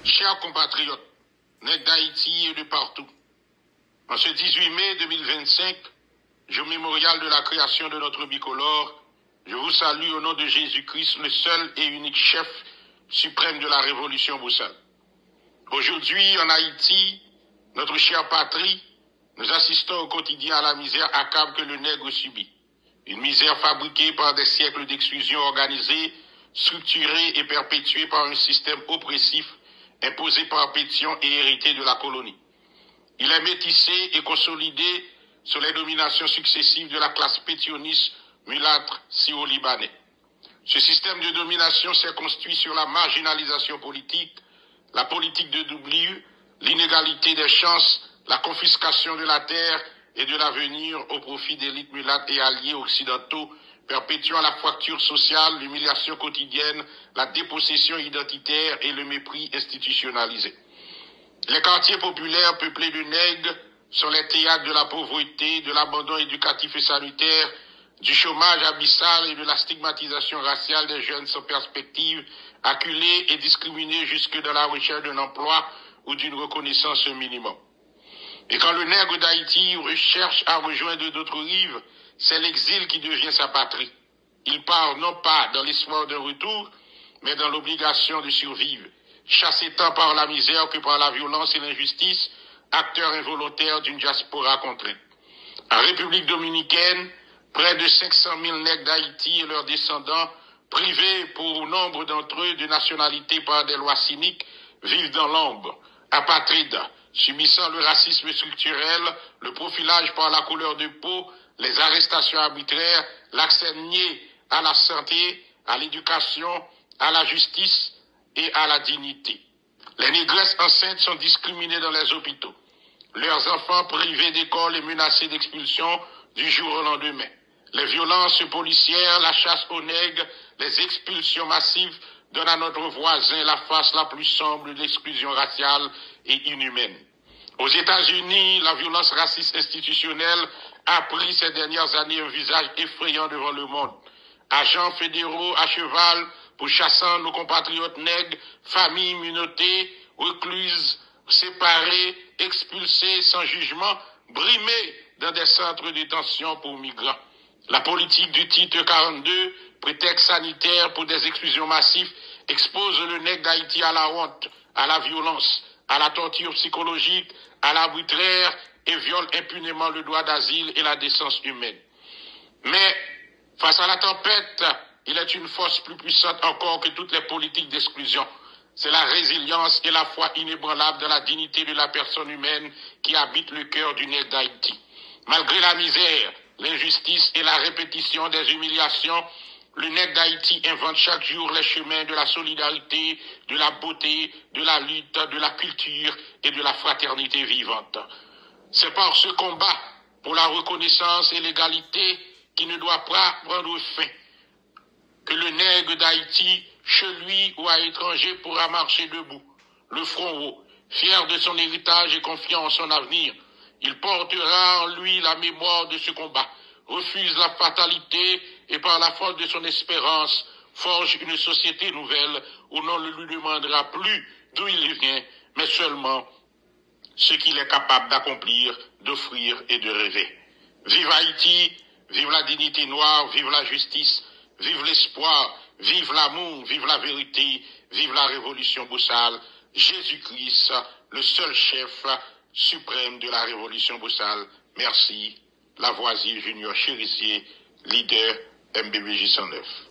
Chers compatriotes, nègres d'Haïti et de partout, en ce 18 mai 2025, jour mémorial de la création de notre bicolore, je vous salue au nom de Jésus-Christ, le seul et unique chef suprême de la révolution boussale. Aujourd'hui, en Haïti, notre chère patrie, nous assistons au quotidien à la misère accable que le nègre subit. Une misère fabriquée par des siècles d'exclusion organisée, structurée et perpétuée par un système oppressif imposé par Pétion et hérité de la colonie. Il est métissé et consolidé sous les dominations successives de la classe pétioniste mulâtre syro-libanais. Ce système de domination s'est construit sur la marginalisation politique, la politique de d'oubli, l'inégalité des chances, la confiscation de la terre et de l'avenir au profit d'élites mulâtres et alliés occidentaux, perpétuant la fracture sociale, l'humiliation quotidienne, la dépossession identitaire et le mépris institutionnalisé. Les quartiers populaires peuplés de nègres sont les théâtres de la pauvreté, de l'abandon éducatif et sanitaire, du chômage abyssal et de la stigmatisation raciale des jeunes sans perspective, acculés et discriminés jusque dans la recherche d'un emploi ou d'une reconnaissance minimum. Et quand le nègre d'Haïti recherche à rejoindre d'autres rives, c'est l'exil qui devient sa patrie. Il part non pas dans l'espoir d'un retour, mais dans l'obligation de survivre, chassé tant par la misère que par la violence et l'injustice, acteur involontaire d'une diaspora contrainte. En République dominicaine, près de 500 000 nègres d'Haïti et leurs descendants, privés pour nombre d'entre eux de nationalité par des lois cyniques, vivent dans l'ombre, apatrides, subissant le racisme structurel, le profilage par la couleur de peau, les arrestations arbitraires, l'accès nié à la santé, à l'éducation, à la justice et à la dignité. Les négresses enceintes sont discriminées dans les hôpitaux. Leurs enfants privés d'école et menacés d'expulsion du jour au lendemain. Les violences policières, la chasse aux nègres, les expulsions massives donnent à notre voisin la face la plus sombre de l'exclusion raciale et inhumaine. Aux États-Unis, la violence raciste institutionnelle a pris ces dernières années un visage effrayant devant le monde. Agents fédéraux à cheval pour chassant nos compatriotes nègres, familles minottées, recluses, séparées, expulsées sans jugement, brimées dans des centres de détention pour migrants. La politique du titre 42, prétexte sanitaire pour des exclusions massives, expose le nègre d'Haïti à la honte, à la violence, à la torture psychologique, à l'arbitraire et viole impunément le droit d'asile et la décence humaine. Mais, face à la tempête, il est une force plus puissante encore que toutes les politiques d'exclusion. C'est la résilience et la foi inébranlable de la dignité de la personne humaine qui habite le cœur du nègre d'Haïti. Malgré la misère, l'injustice et la répétition des humiliations, le nègre d'Haïti invente chaque jour les chemins de la solidarité, de la beauté, de la lutte, de la culture et de la fraternité vivante. C'est par ce combat pour la reconnaissance et l'égalité qui ne doit pas prendre fin que le nègre d'Haïti, chez lui ou à l'étranger, pourra marcher debout, le front haut, fier de son héritage et confiant en son avenir. Il portera en lui la mémoire de ce combat, refuse la fatalité et par la force de son espérance, forge une société nouvelle où l'on ne lui demandera plus d'où il vient, mais seulement ce qu'il est capable d'accomplir, d'offrir et de rêver. Vive Haïti, vive la dignité noire, vive la justice, vive l'espoir, vive l'amour, vive la vérité, vive la révolution boussale. Jésus-Christ, le seul chef suprême de la révolution boussale. Merci. Lavoisier Junior Chérizier, leader MBBJ 109.